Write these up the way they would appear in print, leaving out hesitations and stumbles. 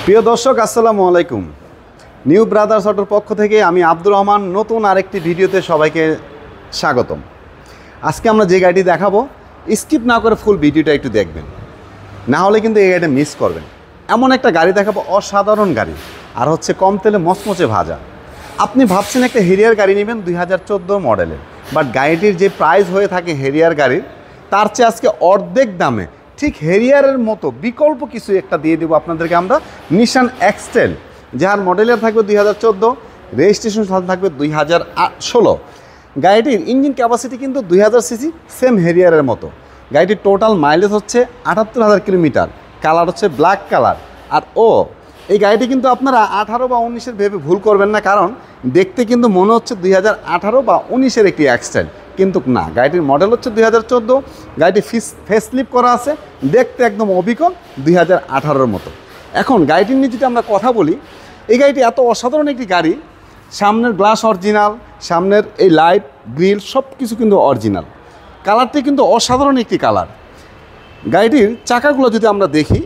প্রিয় দর্শক আসসালামু আলাইকুম। নিউ ব্রাদার্স অটোর পক্ষ থেকে আমি আব্দুর রহমান নতুন আরেকটি ভিডিওতে সবাইকে স্বাগতম। আজকে আমরা যে গাড়িটি দেখাবো স্কিপ না করে ফুল ভিডিওটা একটু দেখবেন, না হলে কিন্তু এই গাড়িটা মিস করবেন। এমন একটা গাড়ি দেখাবো, অসাধারণ গাড়ি, আর হচ্ছে কম তেলে মচমচে ভাজা। আপনি ভাবছেন একটা হেরিয়ার গাড়ি নেবেন 2014 মডেলের, বাট গাড়িটির যে প্রাইস হয়ে থাকে হেরিয়ার গাড়ির, তার চেয়ে আজকে অর্ধেক দামে ঠিক হেরিয়ারের মতো বিকল্প কিছু একটা দিয়ে দেবো আপনাদেরকে আমরা। নিশান এক্সটেল, যার মডেলের থাকবে 2014, রেজিস্ট্রেশন থাকবে 2016। গাড়িটির ইঞ্জিন ক্যাপাসিটি কিন্তু 2000 সিসি, সেম হেরিয়ারের মতো। গাড়িটির টোটাল মাইলেজ হচ্ছে 78,000 কিলোমিটার। কালার হচ্ছে ব্ল্যাক কালার। আর এই গাড়িটি কিন্তু আপনারা 18 বা 19-এর ভেবে ভুল করবেন না, কারণ দেখতে কিন্তু মনে হচ্ছে 2018 বা 19-এর একটি এক্সটেল, কিন্তু না, গাড়িটির মডেল হচ্ছে 2014। গাড়িটি ফেসলিফট করা আছে, দেখতে একদম অবিকল 2018-এর মতো। এখন গাড়িটির নিয়ে যদি আমরা কথা বলি, এই গাড়িটি এত অসাধারণ একটি গাড়ি। সামনের গ্লাস অরিজিনাল, সামনের এই লাইট গ্রিল সব কিছু কিন্তু অরিজিনাল। কালারটি কিন্তু অসাধারণ একটি কালার। গাড়িটির চাকাগুলো যদি আমরা দেখি,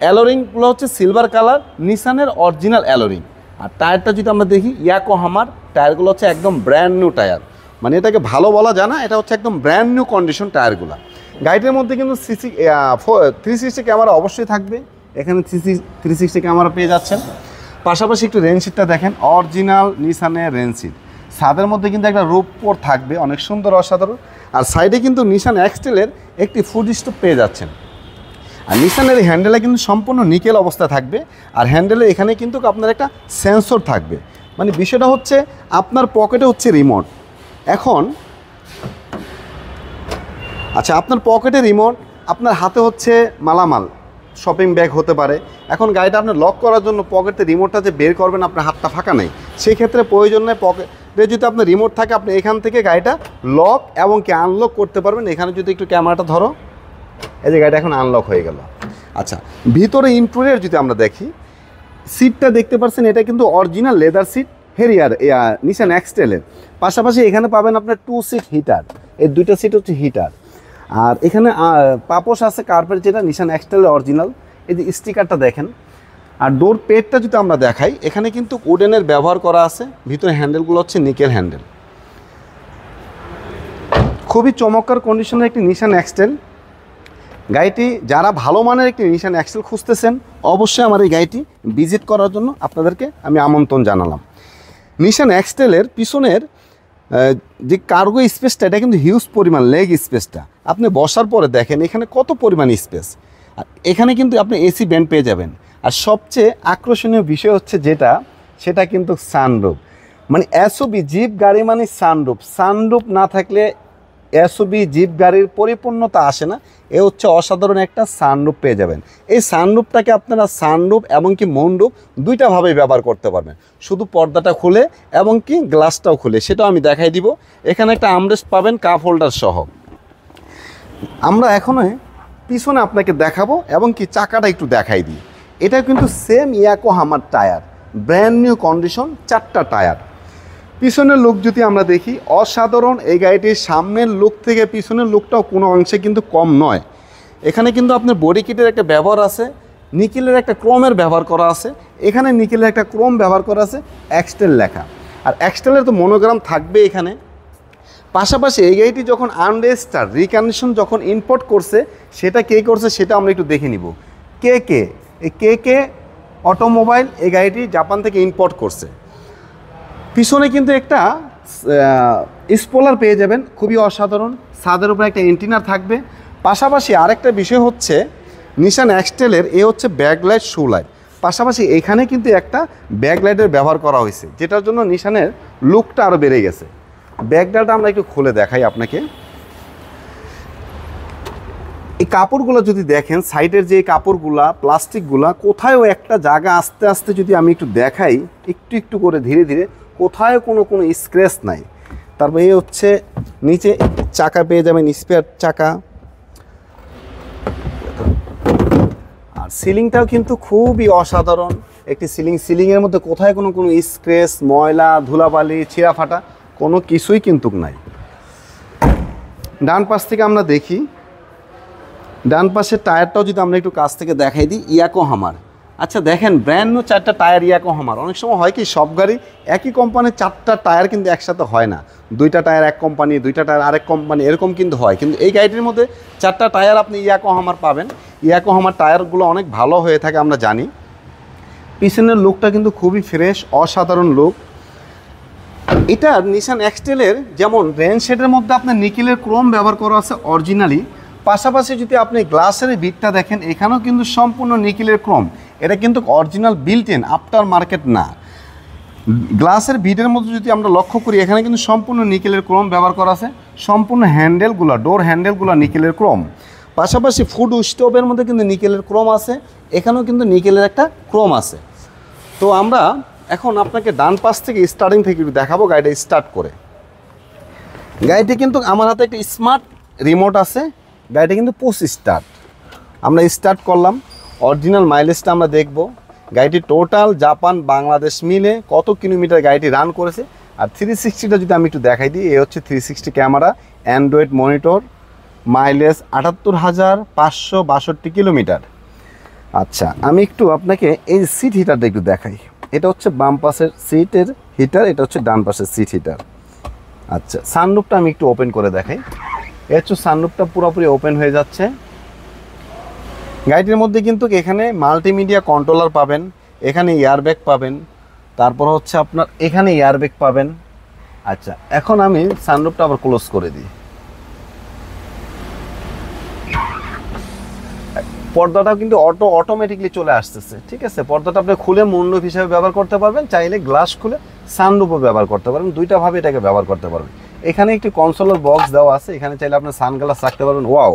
অ্যালোরিংগুলো হচ্ছে সিলভার কালার, নিসানের অরিজিনাল অ্যালোরিং। আর টায়ারটা যদি আমরা দেখি, ইয়াকোহামার টায়ারগুলো হচ্ছে একদম ব্র্যান্ড নিউ টায়ার, মানে এটাকে ভালো বলা যায় না, এটা হচ্ছে একদম ব্র্যান্ড নিউ কন্ডিশন টায়ারগুলো। গাড়িটির মধ্যে কিন্তু 360 ক্যামেরা অবশ্যই থাকবে। এখানে 360 ক্যামেরা পেয়ে যাচ্ছেন। পাশাপাশি একটু রেনশিটটা দেখেন, অরিজিনাল নিসানের রেনশিট। ছাদের মধ্যে কিন্তু একটা রূপোর থাকবে, অনেক সুন্দর, অসাধারণ। আর সাইডে কিন্তু নিসান এক্সটেলের একটি ফুড স্টপ পেয়ে যাচ্ছেন। আর নিসানের এই হ্যান্ডেলে কিন্তু সম্পূর্ণ নিকেল অবস্থা থাকবে। আর হ্যান্ডেলে এখানে কিন্তু আপনার একটা সেন্সর থাকবে, মানে বিষয়টা হচ্ছে আপনার পকেটে হচ্ছে রিমোট। এখন আচ্ছা, আপনার পকেটে রিমোট, আপনার হাতে হচ্ছে মালামাল, শপিং ব্যাগ হতে পারে। এখন গাড়িটা আপনি লক করার জন্য পকেটে রিমোটটা যে বের করবেন, আপনার হাতটা ফাঁকা নেই, সেই ক্ষেত্রে প্রয়োজন নেই। পকেটে যদি আপনার রিমোট থাকে, আপনি এখান থেকে গাড়িটা লক এবং কি আনলক করতে পারবেন। এখানে যদি একটু ক্যামেরাটা ধরো, এই যে গাড়িটা এখন আনলক হয়ে গেল। আচ্ছা, ভিতরে ইন্টেরিয়র যদি আমরা দেখি, সিটটা দেখতে পাচ্ছেন, এটা কিন্তু original leather seat Harrier Nissan এক্সটেলের। পাশাপাশি এখানে পাবেন আপনার 2 সিট হিটার, এই 2টা সিট হচ্ছে হিটার। আর এখানে পাপোশ আছে কার্পেট, যেটা নিসান এক্সটেলের অরিজিনাল। এই যে স্টিকারটা দেখেন। আর ডোর পেডটা যদি আমরা দেখাই, এখানে কিন্তু উডেনের ব্যবহার করা আছে। ভিতরে হ্যান্ডেলগুলো হচ্ছে নিকেল হ্যান্ডেল। খুবই চমৎকার কন্ডিশনের একটি নিসান এক্সটেল গাড়িটি। যারা ভালো মানের একটি নিসান এক্সটেল খুঁজতেছেন, অবশ্যই আমার এই গাড়িটি ভিজিট করার জন্য আপনাদেরকে আমি আমন্ত্রণ জানালাম। নিসান এক্সটেলের পিছনের যে কার্গো স্পেসটা, এটা কিন্তু হিউজ পরিমাণ, লেগ স্পেসটা আপনি বসার পরে দেখেন এখানে কত পরিমাণ স্পেস। আর এখানে কিন্তু আপনি এসি ব্যান্ড পেয়ে যাবেন। আর সবচেয়ে আকর্ষণীয় বিষয় হচ্ছে যেটা, সেটা কিন্তু সানরুফ। মানে এসওবি জিপ গাড়ি মানে সানরুফ। সানরুফ না থাকলে এসওবি জিপ গাড়ির পরিপূর্ণতা আসে না। এ হচ্ছে অসাধারণ একটা সানরুফ পেয়ে যাবেন। এই সানরুফটাকে আপনারা সানরুফ এবং কি মনরুফ দুইটাভাবেই ব্যবহার করতে পারবেন। শুধু পর্দাটা খুলে এবং কি গ্লাসটাও খুলে, সেটাও আমি দেখাই দিব। এখানে একটা আমরেস্ট পাবেন কাপ হোল্ডার সহ। আমরা এখনো পিছনে আপনাকে দেখাবো এবং কি চাকাটা একটু দেখাই দিই। এটা কিন্তু সেম ইয়াকোহামার টায়ার, ব্র্যান্ড নিউ কন্ডিশন, 4টা টায়ার। পিছনের লুক যদি আমরা দেখি, অসাধারণ। এই গাড়িটির সামনের লুক থেকে পিছনের লুকটাও কোনো অংশে কিন্তু কম নয়। এখানে কিন্তু আপনার বডি কিটের একটা ব্যবহার আছে, নিকেলের একটা ক্রোমের ব্যবহার করা আছে। এখানে নিকেলের একটা ক্রোম ব্যবহার করা আছে, এক্সটেল লেখা। আর এক্সটেলের তো মনোগ্রাম থাকবে এখানে। পাশাপাশি এই গাড়িটি যখন আনরেজিস্টার্ড রিকন্ডিশন যখন ইম্পোর্ট করছে, সেটা কে করছে সেটা আমরা একটু দেখে নিব। কে অটোমোবাইল এই গাড়িটি জাপান থেকে ইম্পোর্ট করছে। পিছনে কিন্তু একটা স্পয়লার পেয়ে যাবেন, খুবই অসাধারণ। ছাদের উপরে একটা এন্টিনার থাকবে। পাশাপাশি আরেকটা বিষয় হচ্ছে নিসান এক্সটেলের হচ্ছে ব্যাকলাইট, শু লাইট। পাশাপাশি এখানে কিন্তু একটা ব্যাকলাইটের ব্যবহার করা হয়েছে, যেটার জন্য নিসানের লুকটা আরও বেড়ে গেছে। ব্যাকলাইটটা আমরা একটু খুলে দেখাই আপনাকে। এই কাপড়গুলো যদি দেখেন, সাইডের যে কাপড়গুলা, প্লাস্টিকগুলা, কোথায়ও একটা জায়গা আস্তে আস্তে যদি আমি একটু দেখাই, একটু একটু করে ধীরে ধীরে, কোথায় কোনো স্ক্র্যাচ নাই। তারপর এই হচ্ছে নিচে চাকা পেয়ে যাবেন, স্পেয়ার চাকা। আর সিলিংটাও কিন্তু খুবই অসাধারণ একটি সিলিংয়ের মধ্যে কোথায় কোনো স্ক্র্যাচ, ময়লা, ধুলাবালি, ছিঁড়া ফাটা কোনো কিছুই কিন্তু নাই। ডান পাশ থেকে আমরা দেখি, ডান পাশের টায়ারটাও যদি আমরা একটু কাছ থেকে দেখাই দিই, ইয়াকোহামার আচ্ছা দেখেন ব্র্যান্ড নিউ 4টা টায়ার ইয়াকোহামার। অনেক সময় হয় কি সব গাড়ি একই কোম্পানির 4টা টায়ার কিন্তু একসাথে হয় না, 2টা টায়ার এক কোম্পানি, 2টা টায়ার আরেক কোম্পানি, এরকম কিন্তু হয়। কিন্তু এই গাড়িটির মধ্যে 4টা টায়ার আপনি ইয়াকোহামার পাবেন। ইয়াকোহামার টায়ারগুলো অনেক ভালো হয়ে থাকে আমরা জানি। পিছনের লুকটা কিন্তু খুবই ফ্রেশ, অসাধারণ লুক। এটা নিশান এক্সটেলের যেমন রেন শেডের মধ্যে আপনার নিকেলের ক্রোম ব্যবহার করা আছে অরিজিনালি, পাশাপাশি যদি আপনি গ্লাসের বিটটা দেখেন এখানেও কিন্তু সম্পূর্ণ নিকেলের ক্রোম। এটা কিন্তু original built in, after market না। গ্লাসের বিটের মধ্যে যদি আমরা লক্ষ্য করি এখানে কিন্তু সম্পূর্ণ নিকেলের ক্রোম ব্যবহার করা আছে। সম্পূর্ণ হ্যান্ডেলগুলো, ডোর হ্যান্ডেলগুলো নিকেলের ক্রোম, পাশাপাশি ফুড স্টোভের মধ্যে কিন্তু নিকেলের ক্রোম আছে, এখানেও কিন্তু নিকেলের একটা ক্রোম আছে। তো আমরা এখন আপনাকে ডান পাশ থেকে স্টার্টিং থেকে দেখাবো গাড়িটা স্টার্ট করে। গাড়িটি কিন্তু আমার হাতে একটা স্মার্ট রিমোট আছে, গাড়িটা কিন্তু পুশ স্টার্ট। আমরা স্টার্ট করলাম, অরিজিনাল মাইলেজটা আমরা দেখব। গাড়িটি টোটাল জাপান বাংলাদেশ মিলে কত কিলোমিটার গাড়িটি রান করেছে। আর 360টা যদি আমি একটু দেখাই দিই, এই হচ্ছে 360 camera, Android monitor, mileage ৭৮,৫৬২ kilometre. আচ্ছা আমি একটু আপনাকে এই সিট হিটারটা একটু দেখাই। এটা হচ্ছে বাম পাশের সিটের হিটার, এটা হচ্ছে ডান পাশের সিট হিটার। আচ্ছা সানরুফটা আমি একটু ওপেন করে দেখাই। এর হচ্ছে সানরুফটা পুরোপুরি ওপেন হয়ে যাচ্ছে। গাড়িটির মধ্যে কিন্তু এখানে মাল্টিমিডিয়া কন্ট্রোলার পাবেন, এখানে এয়ারব্যাগ পাবেন, তারপর হচ্ছে আপনার এখানে এয়ারব্যাগ পাবেন। আচ্ছা এখন আমি সানরুফটা আবার ক্লোজ করে দিই। পর্দাটাও কিন্তু অটোমেটিকলি চলে আসতেছে, ঠিক আছে। পর্দাটা আপনি খুলে মুন্ডপ হিসাবে ব্যবহার করতে পারবেন, চাইলে গ্লাস খুলে সানরুফও ব্যবহার করতে পারবেন, দুইটা ভাবে এটাকে ব্যবহার করতে পারবেন। এখানে একটি কনসোলার বক্স দেওয়া আছে, এখানে চাইলে আপনি সানগ্লাস রাখতে পারবেন। ওয়াও,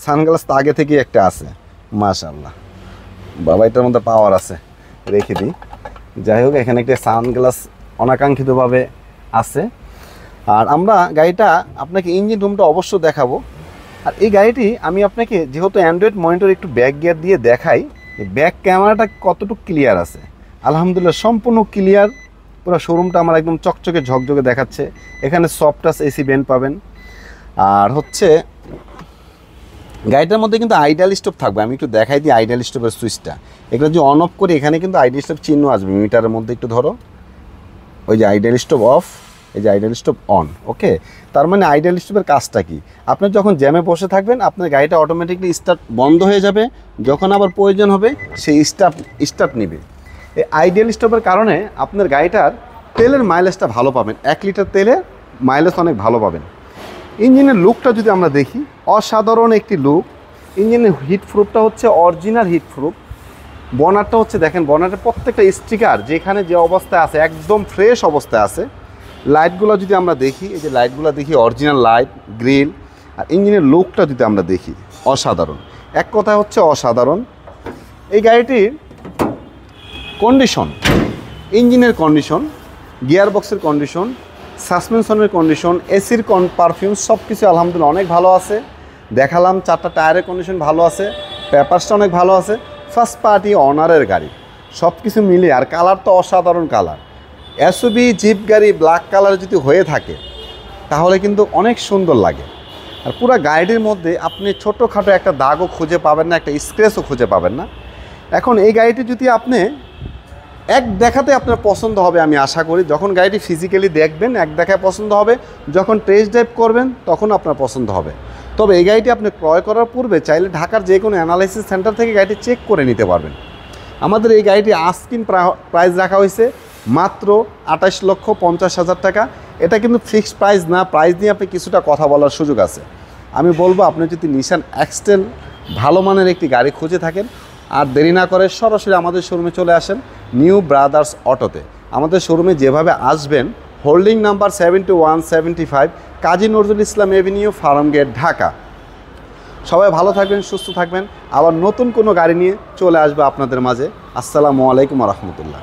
সানগ্লাস তো আগে থেকেই একটা আছে, মাশাআল্লাহ। বাবা এটার মধ্যে পাওয়ার আছে, রেখে দিই। যাই হোক এখানে একটা সানগ্লাস অনাকাঙ্ক্ষিতভাবে আছে। আর আমরা গাড়িটা আপনাকে ইঞ্জিন রুমটা অবশ্য দেখাবো। আর এই গাড়িটি আমি আপনাকে যেহেতু অ্যান্ড্রয়েড মনিটর একটু ব্যাক গিয়ার দিয়ে দেখাই, এই ব্যাক ক্যামেরাটা কতটুকু ক্লিয়ার আছে। আলহামদুলিল্লাহ সম্পূর্ণ ক্লিয়ার, পুরো শোরুমটা আমার একদম চকচকে ঝকঝকে দেখাচ্ছে। এখানে সফট টাচ এসি বেন্ট পাবেন। আর হচ্ছে গাড়িটার মধ্যে কিন্তু আইডিয়াল স্টোভ থাকবে, আমি একটু দেখাই দিই আইডিয়াল স্টোভের সুইচটা। এগুলো যদি অন অফ করি এখানে কিন্তু আইডিয়াল স্টোভ চিহ্ন আসবে মিটারের মধ্যে, একটু ধরো, ওই যে আইডিয়াল স্টোভ অফ, এই যে আইডিয়াল স্টোভ অন। ওকে, তার মানে আইডিয়াল স্টোভের কাজটা কি, আপনি যখন জ্যামে বসে থাকবেন আপনার গাড়িটা অটোমেটিকলি স্টার্ট বন্ধ হয়ে যাবে, যখন আবার প্রয়োজন হবে সেই স্টার্ট নেবে। এই আইডিয়াল স্টোভের কারণে আপনার গাড়িটার তেলের মাইলেজটা ভালো পাবেন, 1 লিটার তেলে মাইলেজ অনেক ভালো পাবেন। ইঞ্জিনের লুকটা যদি আমরা দেখি, অসাধারণ একটি লুক। ইঞ্জিনের হিট প্রুফটা হচ্ছে অরিজিনাল হিট প্রুফ। বনারটা হচ্ছে দেখেন, বনারের প্রত্যেকটা স্টিকার যেখানে যে অবস্থায় আছে একদম ফ্রেশ অবস্থায় আছে। লাইটগুলো যদি আমরা দেখি, এই যে লাইটগুলো দেখি অরিজিনাল লাইট, গ্রিল। আর ইঞ্জিনের লুকটা যদি আমরা দেখি, অসাধারণ, এক কথায় হচ্ছে অসাধারণ। এই গাড়িটির কন্ডিশন, ইঞ্জিনের কন্ডিশন, গিয়ার বক্সের কন্ডিশন, সাসপেনশনের কন্ডিশন, এসির পারফিউম সব কিছু আলহামদুলিল্লাহ অনেক ভালো আছে। দেখালাম 4টা টায়ারের কন্ডিশন ভালো আছে, পেপারসটা অনেক ভালো আছে। ফার্স্ট পার্টি অনারের গাড়ি, সব কিছু মিলিয়ে। আর কালার তো অসাধারণ কালার। এসইউভি জিপ গাড়ি ব্ল্যাক কালার যদি হয়ে থাকে তাহলে কিন্তু অনেক সুন্দর লাগে। আর পুরো গাড়িটির মধ্যে আপনি ছোটোখাটো একটা দাগও খুঁজে পাবেন না, একটা স্ক্র্যাচও খুঁজে পাবেন না। এখন এই গাড়িটি যদি আপনি এক দেখাতে আপনার পছন্দ হবে, আমি আশা করি যখন গাড়িটি ফিজিক্যালি দেখবেন এক দেখায় পছন্দ হবে, যখন টেস্ট ড্রাইভ করবেন তখন আপনার পছন্দ হবে। তবে এই গাড়িটি আপনি ক্রয় করার পূর্বে চাইলে ঢাকার যে কোনো অ্যানালাইসিস সেন্টার থেকে গাড়িটি চেক করে নিতে পারবেন। আমাদের এই গাড়িটি আস্কিং প্রাইস রাখা হয়েছে মাত্র 28,50,000 টাকা। এটা কিন্তু ফিক্সড প্রাইস না, প্রাইস নিয়ে আপনি কিছুটা কথা বলার সুযোগ আছে। আমি বলবো আপনি যদি নিশান এক্সটেল ভালো মানের একটি গাড়ি খুঁজে থাকেন, আর দেরি না করে সরাসরি আমাদের শোরুমে চলে আসেন নিউ ব্রাদার্স অটোতে। আমাদের শোরুমে যেভাবে আসবেন, holding number 7175 Kazi Nazrul Islam Avenue, farm gate, Dhaka. সবাই ভালো থাকবেন, সুস্থ থাকবেন। আবার নতুন কোনো গাড়ি নিয়ে চলে আসবে আপনাদের মাঝে। আসসালামু আলাইকুম রহমতুল্লাহ।